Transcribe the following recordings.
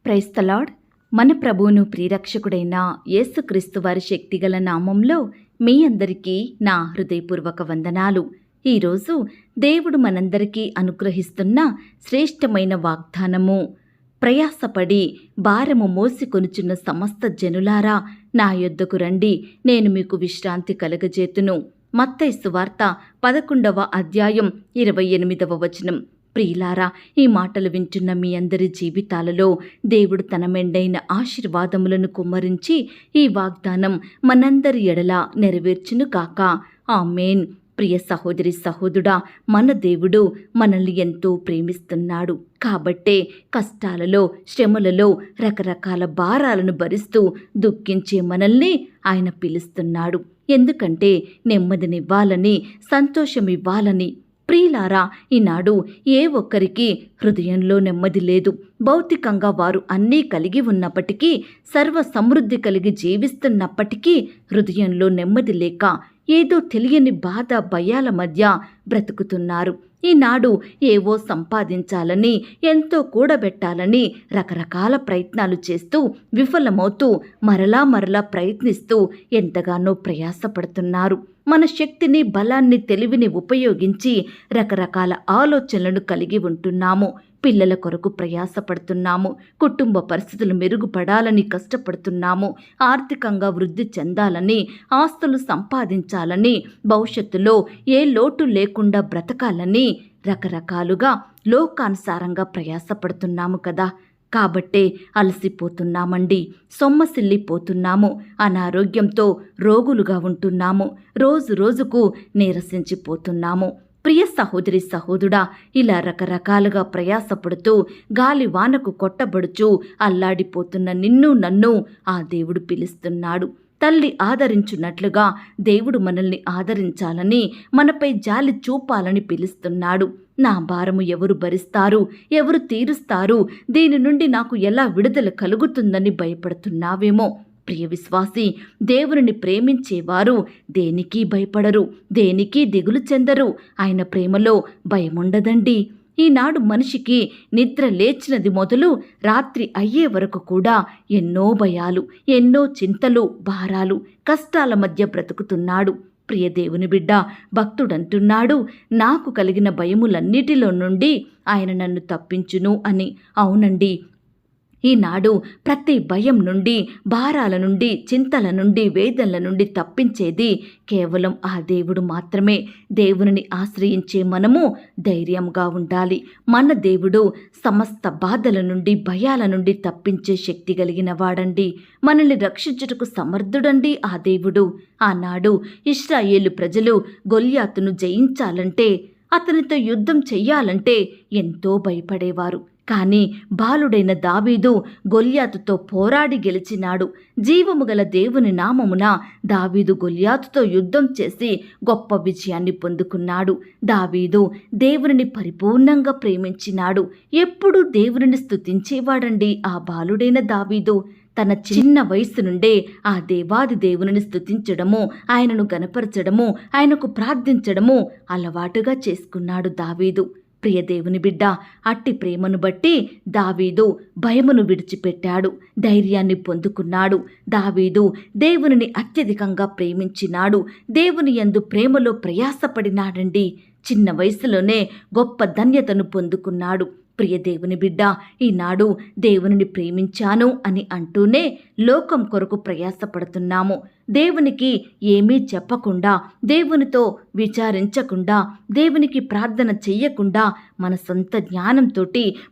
Praise the lord. మన ప్రభువును ప్రియరక్షకుడైన యేసుక్రీస్తు వారి శక్తిగల నామంలో మీ అందరికీ నా హృదయపూర్వక వందనాలు. ఈరోజు దేవుడు మనందరికీ అనుగ్రహిస్తున్న శ్రేష్టమైన వాగ్దానము, ప్రయాసపడి భారము మోసికొనుచున్న సమస్త జనులారా నా యొద్దకు రండి, నేను మీకు విశ్రాంతి కలుగజేతును. మత్తయి సువార్త 11వ అధ్యాయం 28వ వచనం. ప్రియులారా, ఈ మాటలు వింటున్న మీ అందరి జీవితాలలో దేవుడు తన మెండైన ఆశీర్వాదములను కుమ్మరించి ఈ వాగ్దానం మనందరి ఎడల నెరవేర్చును కాక. ఆమేన్. ప్రియ సహోదరి సహోదరుడా, మన దేవుడు మనల్ని ఎంతో ప్రేమిస్తున్నాడు. కాబట్టే కష్టాలలో, శ్రమలలో, రకరకాల భారాలను భరిస్తూ దుఃఖించే మనల్ని ఆయన పిలుస్తున్నాడు. ఎందుకంటే నెమ్మదినివ్వాలని, సంతోషమివ్వాలని. ప్రియులారా, ఈనాడు ఏ ఒక్కరికి హృదయంలో నెమ్మది లేదు. భౌతికంగా వారు అన్నీ కలిగి ఉన్నప్పటికీ, సర్వ సమృద్ధి కలిగి జీవిస్తున్నప్పటికీ హృదయంలో నెమ్మది లేక ఏదో తెలియని బాధ, భయాల మధ్య బ్రతుకుతున్నారు. ఈనాడు ఏవో సంపాదించాలని, ఎంతో కూడబెట్టాలని రకరకాల ప్రయత్నాలు చేస్తూ విఫలమవుతూ మరలా ప్రయత్నిస్తూ ఎంతగానో ప్రయాసపడుతున్నారు. మన శక్తిని, బలాన్ని, తెలివిని ఉపయోగించి రకరకాల ఆలోచనలను కలిగి ఉంటున్నాము. పిల్లల కొరకు ప్రయాసపడుతున్నాము. కుటుంబ పరిస్థితులు మెరుగుపడాలని కష్టపడుతున్నాము. ఆర్థికంగా వృద్ధి చెందాలని, ఆస్తులు సంపాదించాలని, భవిష్యత్తులో ఏ లోటు లేకుండా బ్రతకాలని రకరకాలుగా లోకానుసారంగా ప్రయాసపడుతున్నాము కదా. కాబట్టే అలసిపోతున్నామండి, సొమ్మసిల్లిపోతున్నాము, అనారోగ్యంతో రోగులుగా ఉంటున్నాము, రోజుకు నీరసించిపోతున్నాము. ప్రియ సహోదరి సహోదరుడా, ఇలా రకరకాలుగా ప్రయాసపడుతూ గాలి వానకు కొట్టబడుచు అల్లాడిపోతున్న నిన్ను, నన్ను ఆ దేవుడు పిలుస్తున్నాడు. తల్లి ఆదరించున్నట్లుగా దేవుడు మనల్ని ఆదరించాలని, మనపై జాలి చూపాలని పిలుస్తున్నాడు. నా భారము ఎవరు భరిస్తారు, ఎవరు తీరుస్తారు, దీని నుండి నాకు ఎలా విడుదల కలుగుతుందని భయపడుతున్నావేమో. ప్రియ విశ్వాసి, దేవుని ప్రేమించేవారు దేనికి భయపడరు, దేనికి దిగులు చెందరు. ఆయన ప్రేమలో భయముండదండి. ఈనాడు మనిషికి నిద్ర లేచినది మొదలు రాత్రి అయ్యే వరకు కూడా ఎన్నో భయాలు, ఎన్నో చింతలు, భారాలు, కష్టాల మధ్య బ్రతుకుతున్నాడు. ప్రియ దేవుని బిడ్డ, భక్తుడంటున్నాడు, నాకు కలిగిన భయములన్నిటిలో నుండి ఆయన నన్ను తప్పించును అని. అవునండి, ఈనాడు ప్రతి భయం నుండి, భారాల నుండి, చింతల నుండి, వేదనల నుండి తప్పించేది కేవలం ఆ దేవుడు మాత్రమే. దేవుని ఆశ్రయించే మనము ధైర్యంగా ఉండాలి. మన దేవుడు సమస్త బాధల నుండి, భయాల నుండి తప్పించే శక్తి కలిగిన వాడండి. మనల్ని రక్షించుటకు సమర్థుడండి ఆ దేవుడు. ఆనాడు ఇశ్రాయేలు ప్రజలు గొల్యాతును జయించాలంటే, అతనితో యుద్ధం చెయ్యాలంటే ఎంతో భయపడేవారు. కానీ బాలుడైన దావీదు గొల్యాతుతో పోరాడి గెలిచినాడు. జీవము గల దేవుని నామమున దావీదు గొల్యాతుతో యుద్ధం చేసి గొప్ప విజయాన్ని పొందుకున్నాడు. దావీదు దేవుని పరిపూర్ణంగా ప్రేమించినాడు. ఎప్పుడూ దేవుని స్తుతించేవాడండి ఆ బాలుడైన దావీదు. తన చిన్న వయసు నుండే ఆ దేవాది దేవుని స్తుతించడము, ఆయనను గనపరచడము, ఆయనకు ప్రార్థించడము అలవాటుగా చేసుకున్నాడు దావీదు. ప్రియ దేవుని బిడ్డ, అట్టి ప్రేమను బట్టి దావీదు భయమును విడిచిపెట్టాడు, ధైర్యాన్ని పొందుకున్నాడు. దావీదు దేవునిని అత్యధికంగా ప్రేమించినాడు. దేవుని యందు ప్రేమలో ప్రయాసపడినాడండి. చిన్న వయసులోనే గొప్ప ధన్యతను పొందుకున్నాడు. ప్రియ దేవుని బిడ్డ, ఈనాడు దేవునిని ప్రేమించాను అని అంటూనే లోకం కొరకు ప్రయాసపడుతున్నాము. దేవునికి ఏమీ చెప్పకుండా, దేవునితో విచారించకుండా, దేవునికి ప్రార్థన చెయ్యకుండా మన సొంత జ్ఞానంతో,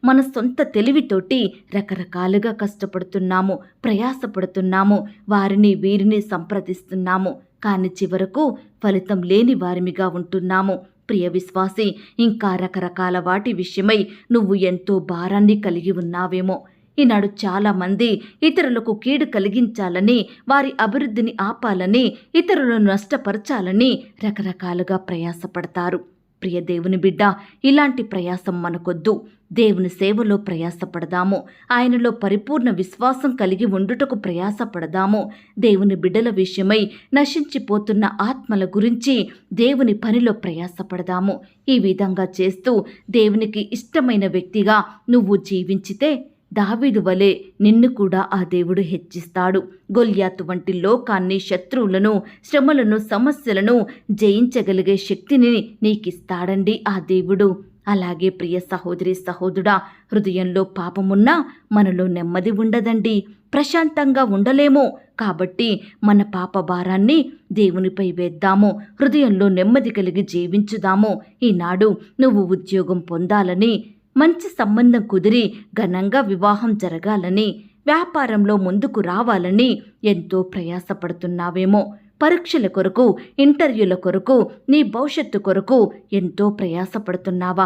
మన సొంత తెలివితోటి రకరకాలుగా కష్టపడుతున్నాము, ప్రయాసపడుతున్నాము, వారిని వీరిని సంప్రదిస్తున్నాము. కానీ చివరకు ఫలితం లేని వారిమిగా ఉంటున్నాము. ప్రియ విశ్వాసి, ఇంకా రకరకాల వాటి విషయమై నువ్వు ఎంతో భారాన్ని కలిగి ఉన్నావేమో. ఈనాడు చాలామంది ఇతరులకు కీడు కలిగించాలని, వారి అభివృద్ధిని ఆపాలని, ఇతరులను నష్టపరచాలని రకరకాలుగా ప్రయాసపడతారు. ప్రియ దేవుని బిడ్డ, ఇలాంటి ప్రయాసం మనకొద్దు. దేవుని సేవలో ప్రయాసపడదాము. ఆయనలో పరిపూర్ణ విశ్వాసం కలిగి ఉండుటకు ప్రయాసపడదాము. దేవుని బిడ్డల విషయమై నశించిపోతున్న ఆత్మల గురించి దేవుని పనిలో ప్రయాసపడదాము. ఈ విధంగా చేస్తూ దేవునికి ఇష్టమైన వ్యక్తిగా నువ్వు జీవించితే దావీదు వలె నిన్ను కూడా ఆ దేవుడు హెచ్చిస్తాడు. గొల్యాతు వంటి లోకాన్ని, శత్రువులను, శ్రమలను, సమస్యలను జయించగలిగే శక్తిని నీకిస్తాడండి ఆ దేవుడు. అలాగే ప్రియ సహోదరి సహోదరుడా, హృదయంలో పాపమున్నా మనలో నెమ్మది ఉండదండి, ప్రశాంతంగా ఉండలేము. కాబట్టి మన పాప భారాన్ని దేవునిపై వేద్దాము, హృదయంలో నెమ్మది కలిగి జీవించుదాము. ఈనాడు నువ్వు ఉద్యోగం పొందాలని, మంచి సంబంధం కుదిరి ఘనంగా వివాహం జరగాలని, వ్యాపారంలో ముందుకు రావాలని ఎంతో ప్రయాసపడుతున్నావేమో. పరీక్షల కొరకు, ఇంటర్వ్యూల కొరకు, నీ భవిష్యత్తు కొరకు ఎంతో ప్రయాసపడుతున్నావా?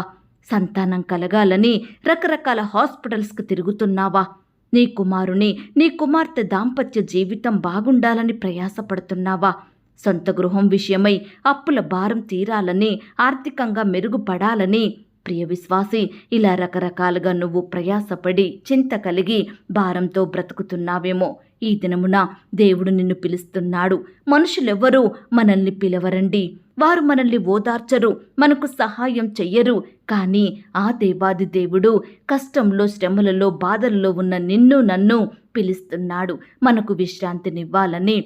సంతానం కలగాలని రకరకాల హాస్పిటల్స్కి తిరుగుతున్నావా? నీ కుమారుని, నీ కుమార్తె దాంపత్య జీవితం బాగుండాలని ప్రయాసపడుతున్నావా? సొంత గృహం విషయమై అప్పుల భారం తీరాలని, ఆర్థికంగా మెరుగుపడాలని ప్రియ విశ్వాసి, ఇలా రకరకాలుగా నువ్వు ప్రయాసపడి చింత కలిగి భారంతో బ్రతుకుతున్నావేమో. ఈ దినమున దేవుడు నిన్ను పిలుస్తున్నాడు. మనుషులెవ్వరూ మనల్ని పిలవరండి, వారు మనల్ని ఓదార్చరు, మనకు సహాయం చెయ్యరు. కానీ ఆ దేవాది దేవుడు కష్టంలో, శ్రమలలో, బాధలలో ఉన్న నిన్ను, నన్ను పిలుస్తున్నాడు. మనకు విశ్రాంతినివ్వాలని,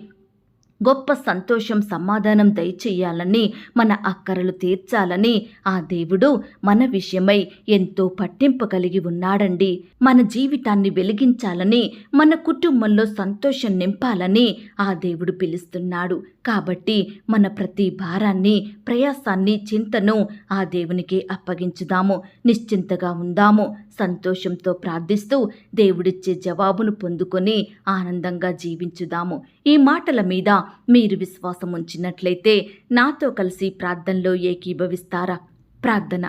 గొప్ప సంతోషం, సమాధానం దయచేయాలని, మన అక్కరలు తీర్చాలని ఆ దేవుడు మన విషయమై ఎంతో పట్టింపు కలిగి ఉన్నాడండి. మన జీవితాన్ని వెలిగించాలని, మన కుటుంబంలో సంతోషం నింపాలని ఆ దేవుడు పిలుస్తున్నాడు. కాబట్టి మన ప్రతి భారాన్ని, ప్రయాసాన్ని, చింతను ఆ దేవునికే అప్పగించుదాము. నిశ్చింతగా ఉందాము. సంతోషంతో ప్రార్థిస్తూ దేవుడిచ్చే జవాబును పొందుకొని ఆనందంగా జీవించుదాము. ఈ మాటల మీద మీరు విశ్వాసం ఉంచినట్లయితే నాతో కలిసి ప్రార్థనలో ఏకీభవిస్తారా? ప్రార్థన.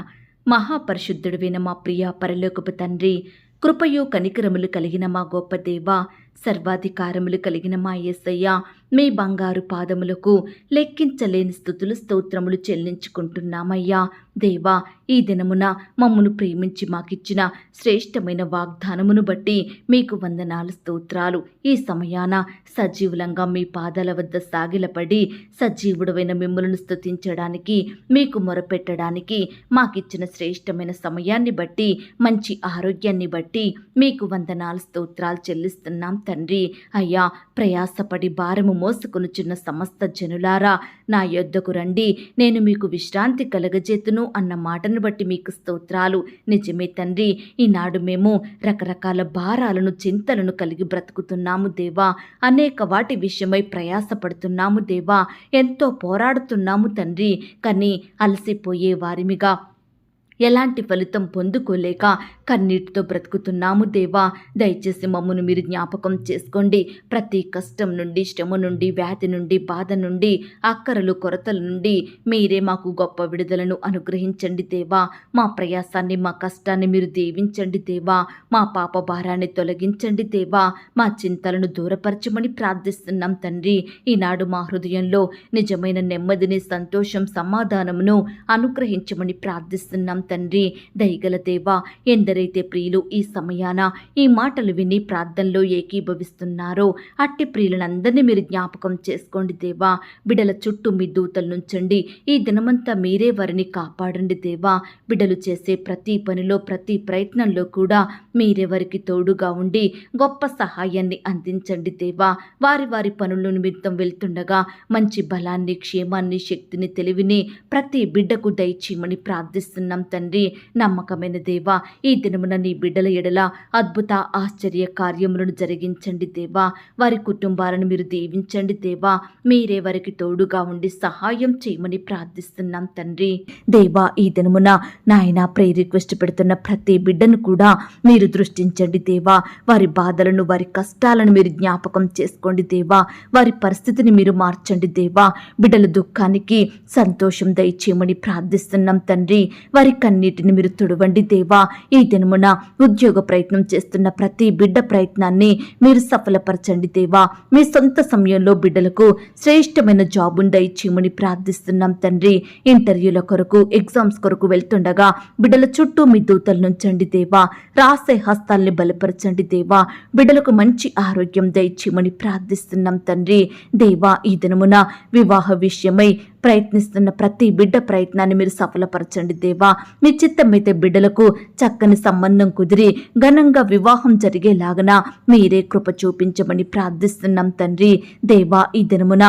మహాపరిశుద్ధుడివైన మా ప్రియ పరలోకపు తండ్రి, కృపయు కనికరములు కలిగిన మా గొప్ప దేవా, సర్వాధికారములు కలిగిన మా యేసయ్య, మీ బంగారు పాదములకు లెక్కించలేని స్తుతులు, స్తోత్రములు చెల్లించుకుంటున్నామయ్యా. దేవా, ఈ దినమున మమ్మను ప్రేమించి మాకిచ్చిన శ్రేష్టమైన వాగ్దానమును బట్టి మీకు వందనాలు, స్తోత్రాలు. ఈ సమయాన సజీవులంగా మీ పాదాల వద్ద సాగిలపడి సజీవుడమైన మిమ్మల్ని స్తుతించడానికి, మీకు మొరపెట్టడానికి మాకిచ్చిన శ్రేష్టమైన సమయాన్ని బట్టి, మంచి ఆరోగ్యాన్ని బట్టి మీకు వందనాలు, స్తోత్రాలు చెల్లిస్తున్నాం తండ్రి. అయ్యా, ప్రయాసపడి భారము మోసుకొనుచున్న సమస్త జనులారా, నా యొద్దకు రండి, నేను మీకు విశ్రాంతి కలగజేతును అన్న మాటను బట్టి మీకు స్తోత్రాలు. నిజమే తండ్రి, ఈనాడు మేము రకరకాల భారాలను, చింతలను కలిగి బ్రతుకుతున్నాము దేవా. అనేక వాటి విషయమై ప్రయాసపడుతున్నాము దేవా. ఎంతో పోరాడుతున్నాము తండ్రి. కానీ అలసిపోయే వారిమిగా, ఎలాంటి ఫలితం పొందుకోలేక కన్నీటితో బ్రతుకుతున్నాము దేవా. దయచేసి మమ్మను మీరు జ్ఞాపకం చేసుకోండి. ప్రతి కష్టం నుండి, శ్రమ నుండి, వ్యాధి నుండి, బాధ నుండి, అక్కరలు, కొరతల నుండి మీరే మాకు గొప్ప విడుదలను అనుగ్రహించండి దేవా. మా ప్రయాసాన్ని, మా కష్టాన్ని మీరు దీవించండి దేవా. మా పాప భారాన్ని తొలగించండి దేవా. మా చింతలను దూరపరచమని ప్రార్థిస్తున్నాం తండ్రి. ఈనాడు మా హృదయంలో నిజమైన నెమ్మదిని, సంతోషం, సమాధానమును అనుగ్రహించమని ప్రార్థిస్తున్నాం తండ్రి. దయగల దేవా, ఎందరైతే ప్రియులు ఈ సమయాన ఈ మాటలు విని ప్రార్థనలో ఏకీభవిస్తున్నారో అట్టి ప్రియులందరినీ మీరు జ్ఞాపకం చేసుకోండి దేవా. బిడ్డల చుట్టూ మీ దూతలు నుంచండి. ఈ దినమంతా మీరే వారిని కాపాడండి దేవా. బిడ్డలు చేసే ప్రతి పనిలో, ప్రతి ప్రయత్నంలో కూడా మీరే వారికి తోడుగా ఉండి గొప్ప సహాయాన్ని అందించండి దేవా. వారి వారి పనుల నిమిత్తం వెళ్తుండగా మంచి బలాన్ని, క్షేమాన్ని, శక్తిని, తెలివిని ప్రతి బిడ్డకు దయచేయమని ప్రార్థిస్తున్నాం తండ్రి. నమ్మకమైన దేవా, ఈ దినమున నీ బిడ్డల ఎడల అద్భుత, ఆశ్చర్య కార్యములను జరిగించండి దేవా. వారి కుటుంబాలను మీరు దీవించండి దేవా. మీరే వారికి తోడుగా ఉండి సహాయం చేయమని ప్రార్థిస్తున్నాం తండ్రి. దేవా, ఈ దినమున నాయన ప్రేయర్ రిక్వెస్ట్ పెడుతున్న ప్రతి బిడ్డను కూడా మీరు దృష్టించండి దేవా. వారి బాధలను, వారి కష్టాలను మీరు జ్ఞాపకం చేసుకోండి దేవా. వారి పరిస్థితిని మీరు మార్చండి దేవా. బిడ్డల దుఃఖానికి సంతోషం దయచేయమని ప్రార్థిస్తున్నాం తండ్రి. వారి కన్నీటిని మీరు తుడవండి దేవా. ఈ దినమున ఉద్యోగ ప్రయత్నం చేస్తున్న ప్రతి బిడ్డ ప్రయత్నాన్ని మీరు సఫలపరచండి దేవా. మీ సొంత సమయంలో బిడ్డలకు శ్రేష్టమైన జాబును దయచేయమని ప్రార్థిస్తున్నాం తండ్రి. ఇంటర్వ్యూల కొరకు, ఎగ్జామ్స్ కొరకు వెళ్తుండగా బిడ్డల చుట్టూ మీ దూతలు నుంచండి దేవా. రాసే హస్తాల్ని బలపరచండి దేవా. బిడ్డలకు మంచి ఆరోగ్యం దయచేయమని ప్రార్థిస్తున్నాం తండ్రి. దేవా, ఈ దినమున వివాహ విషయమై ప్రయత్నిస్తున్న ప్రతి బిడ్డ ప్రయత్నాన్ని మీరు సఫలపరచండి దేవా. మీ చిత్తమైతే బిడ్డలకు చక్కని సంబంధం కుదిరి ఘనంగా వివాహం జరిగేలాగన మీరే కృప చూపించమని ప్రార్థిస్తున్నాం తండ్రి. దేవా, ఈ దినమున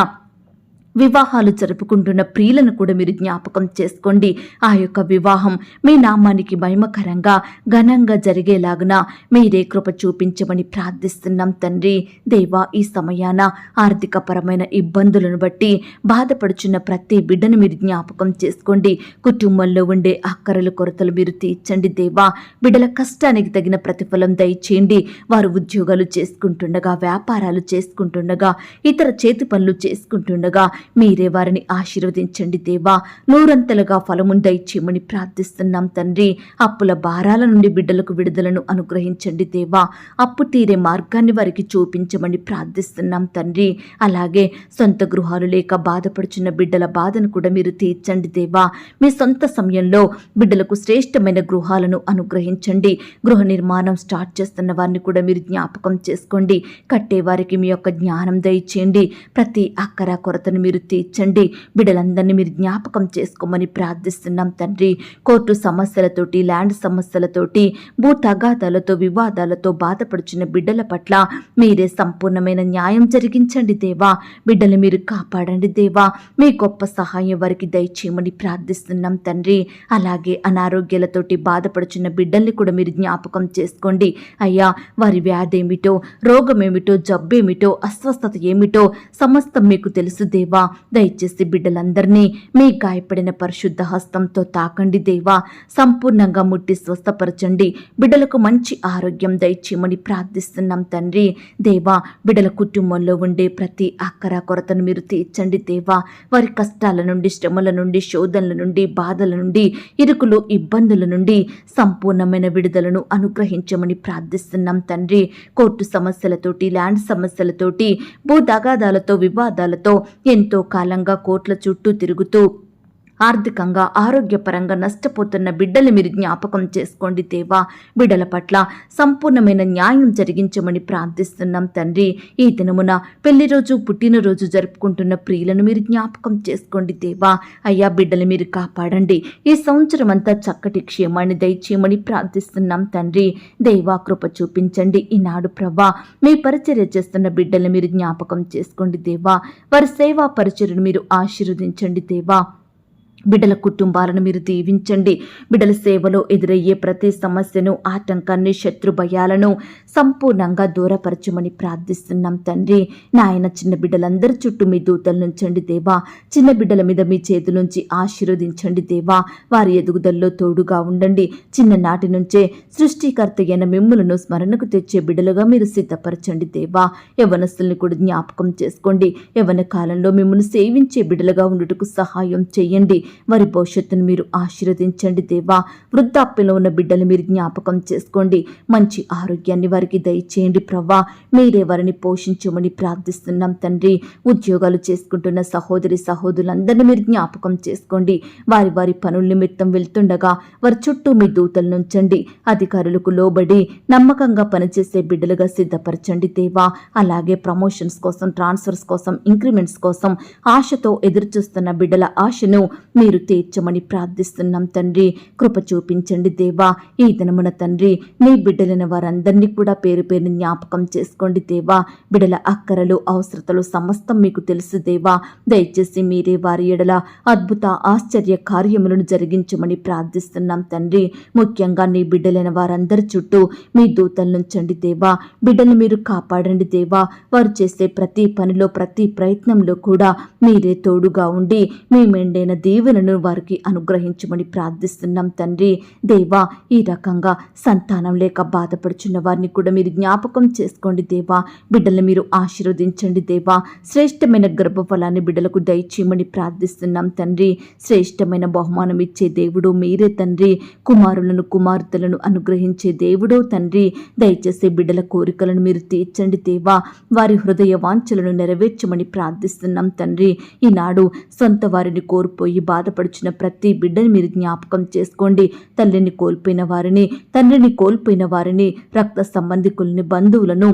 వివాహాలు జరుపుకుంటున్న ప్రియులను కూడా మీరు జ్ఞాపకం చేసుకోండి. ఆ యొక్క వివాహం మీ నామానికి మహిమకరంగా ఘనంగా జరిగేలాగున మీరే కృప చూపించమని ప్రార్థిస్తున్నాం తండ్రి. దేవా, ఈ సమయాన ఆర్థికపరమైన ఇబ్బందులను బట్టి బాధపడుచున్న ప్రతి బిడ్డను మీరు జ్ఞాపకం చేసుకోండి. కుటుంబంలో ఉండే అక్కరల కొరతలు మీరు తీర్చండి దేవా. బిడ్డల కష్టానికి తగిన ప్రతిఫలం దయచేయండి. వారు ఉద్యోగాలు చేసుకుంటుండగా, వ్యాపారాలు చేసుకుంటుండగా, ఇతర చేతి పనులు చేసుకుంటుండగా మీరే వారిని ఆశీర్వదించండి దేవా. నూరంతలుగా ఫలమును దయచేయమని ప్రార్థిస్తున్నాం తండ్రి. అప్పుల భారాల నుండి బిడ్డలకు విడుదలను అనుగ్రహించండి దేవా. అప్పు తీరే మార్గాన్ని వారికి చూపించమని ప్రార్థిస్తున్నాం తండ్రి. అలాగే సొంత గృహాలు లేక బాధపడుచున్న బిడ్డల బాధను కూడా మీరు తీర్చండి దేవా. మీ సొంత సమయంలో బిడ్డలకు శ్రేష్టమైన గృహాలను అనుగ్రహించండి. గృహ నిర్మాణం స్టార్ట్ చేస్తున్న వారిని కూడా మీరు జ్ఞాపకం చేసుకోండి. కట్టేవారికి మీ యొక్క జ్ఞానం దయచేయండి. ప్రతి అక్కర కొరతను మీరు తీర్చండి. బిడ్డలందరినీ మీరు జ్ఞాపకం చేసుకోమని ప్రార్థిస్తున్నాం తండ్రి. కోర్టు సమస్యలతోటి, ల్యాండ్ సమస్యలతోటి, భూ తగాదాలతో, వివాదాలతో బాధపడుచున్న బిడ్డల పట్ల మీరే సంపూర్ణమైన న్యాయం జరిగించండి దేవా. బిడ్డలు మీరు కాపాడండి దేవా. మీ గొప్ప సహాయం వారికి దయచేయమని ప్రార్థిస్తున్నాం తండ్రి. అలాగే అనారోగ్యాలతోటి బాధపడుచున్న బిడ్డల్ని కూడా మీరు జ్ఞాపకం చేసుకోండి. అయ్యా, వారి వ్యాధి ఏమిటో, రోగమేమిటో, జబ్బేమిటో, అస్వస్థత ఏమిటో సమస్తం మీకు తెలుసు దేవా. దయచేసి బిడ్డలందరినీ మీ గాయపడిన పరిశుద్ధ హస్తంతో తాకండి దేవా. సంపూర్ణంగా ముట్టి స్వస్థపరచండి. బిడ్డలకు మంచి ఆరోగ్యం దయచేయమని ప్రార్థిస్తున్నాం తండ్రి. దేవా, బిడ్డల కుటుంబంలో ఉండే ప్రతి అక్కర కొరతను మీరు తీర్చండి దేవా. వారి కష్టాల నుండి, శ్రమల నుండి, శోధనల నుండి, బాధల నుండి, ఇరుకులు, ఇబ్బందుల నుండి సంపూర్ణమైన విడుదలను అనుగ్రహించమని ప్రార్థిస్తున్నాం తండ్రి. కోర్టు సమస్యలతోటి, ల్యాండ్ సమస్యలతోటి, భూ తగాదాలతో, వివాదాలతో ఎంతో కాలంగా కోట్ల చుట్టూ తిరుగుతూ ఆర్థికంగా, ఆరోగ్యపరంగా నష్టపోతున్న బిడ్డలు మీరు జ్ఞాపకం చేసుకోండి దేవా. బిడ్డల పట్ల సంపూర్ణమైన న్యాయం జరిగించమని ప్రార్థిస్తున్నాం తండ్రి. ఈ దినమున పెళ్లి రోజు, పుట్టినరోజు జరుపుకుంటున్న ప్రియులను మీరు జ్ఞాపకం చేసుకోండి దేవా. అయ్యా, బిడ్డలు మీరు కాపాడండి. ఈ సంవత్సరం అంతా చక్కటి క్షేమాన్ని దయచేయమని ప్రార్థిస్తున్నాం తండ్రి. దేవా, కృప చూపించండి. ఈనాడు ప్రభా, మీ పరిచర్య చేస్తున్న బిడ్డలు మీరు జ్ఞాపకం చేసుకోండి దేవా. వారి సేవా పరిచర్యను మీరు ఆశీర్వదించండి దేవా. బిడ్డల కుటుంబాలను మీరు దీవించండి. బిడ్డల సేవలో ఎదురయ్యే ప్రతి సమస్యను, ఆటంకాన్ని, శత్రు భయాలను సంపూర్ణంగా దూరపరచమని ప్రార్థిస్తున్నాం తండ్రి. నాయన, చిన్న బిడ్డలందరి చుట్టూ మీ దూతలు నుంచండి దేవా. చిన్న బిడ్డల మీద మీ చేతులుంచి ఆశీర్వదించండి దేవా. వారి ఎదుగుదలలో తోడుగా ఉండండి. చిన్ననాటి నుంచే సృష్టికర్త అయిన మిమ్ములను స్మరణకు తెచ్చే బిడ్డలుగా మీరు సిద్ధపరచండి దేవా. యవనస్తుల్ని కూడా జ్ఞాపకం చేసుకోండి. యవన కాలంలో మిమ్మల్ని సేవించే బిడ్డలుగా ఉండుటకు సహాయం చేయండి. వారి భవిష్యత్తును మీరు ఆశీర్వదించండి దేవా. వృద్ధాప్యంలో ఉన్న బిడ్డలు మీరు జ్ఞాపకం చేసుకోండి. మంచి ఆరోగ్యాన్ని వారికి దయచేయండి ప్రవ్వా. మీరే వారిని పోషించమని ప్రార్థిస్తున్నాం తండ్రి. ఉద్యోగాలు చేసుకుంటున్న సహోదరి సహోదరులందరినీ మీరు జ్ఞాపకం చేసుకోండి. వారి వారి పనుల నిమిత్తం వెళ్తుండగా వారి చుట్టూ మీ దూతలు నుంచండి. అధికారులకు లోబడి నమ్మకంగా పనిచేసే బిడ్డలుగా సిద్ధపరచండి దేవా. అలాగే ప్రమోషన్స్ కోసం, ట్రాన్స్ఫర్స్ కోసం, ఇంక్రిమెంట్స్ కోసం ఆశతో ఎదురుచూస్తున్న బిడ్డల ఆశను మీరు తీర్చమని ప్రార్థిస్తున్నాం తండ్రి. కృప చూపించండి దేవా. ఈ దినమున తండ్రి, నీ బిడ్డలైన వారందరినీ కూడా పేరు పేరుని జ్ఞాపకం చేసుకోండి దేవా. బిడ్డల అక్కరలు, అవసరతలు సమస్తం మీకు తెలుసు దేవా. దయచేసి మీరే వారి ఎడల అద్భుత, ఆశ్చర్య కార్యములను జరిగించమని ప్రార్థిస్తున్నాం తండ్రి. ముఖ్యంగా నీ బిడ్డలైన వారందరి చుట్టూ మీ దూతల నుంచండి దేవా. బిడ్డలు మీరు కాపాడండి దేవా. వారు చేసే ప్రతి పనిలో, ప్రతి ప్రయత్నంలో కూడా మీరే తోడుగా ఉండి మీ మెండైన దీవెనను వారికి అనుగ్రహించమని ప్రార్థిస్తున్నాం తండ్రి. దేవా, ఈ రకంగా సంతానం లేక బాధపడుచున్న వారిని కూడా మీరు జ్ఞాపకం చేసుకోండి దేవా. బిడ్డలను మీరు ఆశీర్వదించండి దేవా. శ్రేష్టమైన గర్భఫలాన్ని బిడ్డలకు దయచేయమని ప్రార్థిస్తున్నాం తండ్రి. శ్రేష్టమైన బహుమానం ఇచ్చే దేవుడు మీరే తండ్రి. కుమారులను, కుమార్తెలను అనుగ్రహించే దేవుడో తండ్రి. దయచేసి బిడ్డల కోరికలను మీరు తీర్చండి దేవా. వారి హృదయ వాంఛలను నెరవేర్చమని ప్రార్థిస్తున్నాం తండ్రి. ఈనాడు సొంత వారిని కోల్పోయి బాధపడుచున్న ప్రతి బిడ్డని మీరు జ్ఞాపకం చేసుకోండి. తల్లిని కోల్పోయిన వారిని, తండ్రిని కోల్పోయిన వారిని, రక్త సంబంధికుల్ని, బంధువులను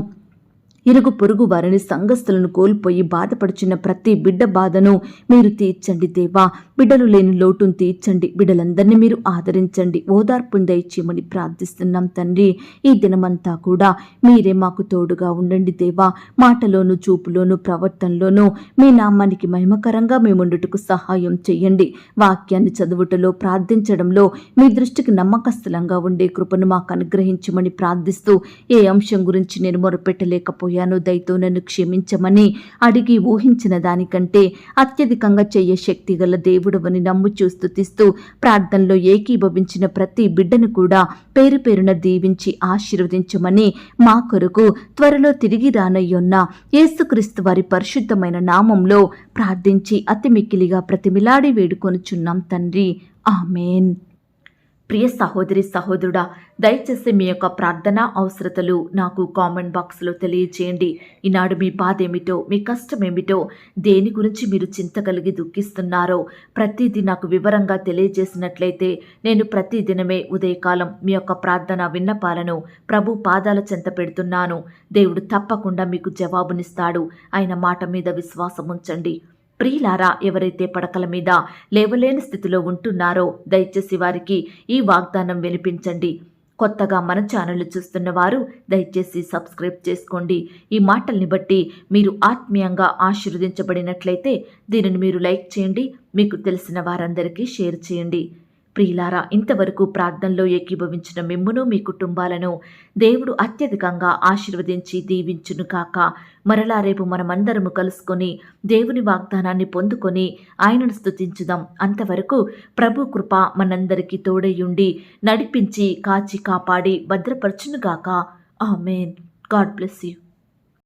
ఇరుగు పొరుగు వారిని సంఘస్థులను కోల్పోయి బాధపడుచున్న ప్రతి బిడ్డ బాధను మీరు తీర్చండి దేవా. బిడ్డలు లేని లోటును తీర్చండి. బిడ్డలందరినీ మీరు ఆదరించండి, ఓదార్పును దయచేయమని ప్రార్థిస్తున్నాం తండ్రి. ఈ దినమంతా కూడా మీరే మాకు తోడుగా ఉండండి దేవా. మాటలోను, చూపులోను, ప్రవర్తనలోను మీ నామానికి మహిమకరంగా మేముండుటకు సహాయం చేయండి. వాక్యాన్ని చదువుటలో, ప్రార్థించడంలో మీ దృష్టికి నమ్మకస్తులంగా ఉండే కృపను మాకు అనుగ్రహించమని ప్రార్థిస్తూ, ఏ అంశం గురించి నేను మొరపెట్టలేకపోయాను, దయతో నన్ను క్షమించమని అడిగి ఊహించిన దానికంటే అత్యధికంగా చెయ్య శక్తి గల దేవుడవని నమ్ముచూ స్తుతిస్తూ, ప్రార్థనలో ఏకీభవించిన ప్రతి బిడ్డను కూడా పేరు పేరున దీవించి ఆశీర్వదించమని మా కొరకు త్వరలో తిరిగి రానయ్యున్న యేసుక్రీస్తు వారి పరిశుద్ధమైన నామంలో ప్రార్థించి అతి మిక్కిలిగా ప్రతిమిలాడి వేడుకొనుచున్నాం తండ్రి. ఆమేన్. ప్రియ సహోదరి సహోదరుడా, దయచేసి మీ యొక్క ప్రార్థనా అవసరతలు నాకు కామెంట్ బాక్స్లో తెలియచేయండి. ఈనాడు మీ బాధ ఏమిటో, మీ కష్టం ఏమిటో, దేని గురించి మీరు చింత కలిగి దుఃఖిస్తున్నారో ప్రతిదీ నాకు వివరంగా తెలియజేసినట్లయితే నేను ప్రతిదినమే ఉదయకాలం మీ యొక్క ప్రార్థన విన్నపాలను ప్రభు పాదాల చెంత పెడుతున్నాను. దేవుడు తప్పకుండా మీకు జవాబునిస్తాడు. ఆయన మాట మీద విశ్వాసం ఉంచండి. ప్రియులారా, ఎవరైతే పడకల మీద లేవలేని స్థితిలో ఉంటున్నారో దయచేసి వారికి ఈ వాగ్దానం వినిపించండి. కొత్తగా మన ఛానల్ చూస్తున్న వారు దయచేసి సబ్స్క్రైబ్ చేసుకోండి. ఈ మాటల్ని బట్టి మీరు ఆత్మీయంగా ఆశీర్వదించబడినట్లయితే దీనిని మీరు లైక్ చేయండి, మీకు తెలిసిన వారందరికీ షేర్ చేయండి. ప్రియులారా, ఇంతవరకు ప్రార్థనలో ఏకీభవించిన మిమ్మును, మీ కుటుంబాలను దేవుడు అత్యధికంగా ఆశీర్వదించి దీవించును కాక. మరలా రేపు మనమందరము కలుసుకొని దేవుని వాగ్దానాన్ని పొందుకొని ఆయనను స్తుతించుదాం. అంతవరకు ప్రభు కృప మనందరికీ తోడయుండి నడిపించి కాచి కాపాడి భద్రపరచునుగాక. ఆమేన్. God bless you.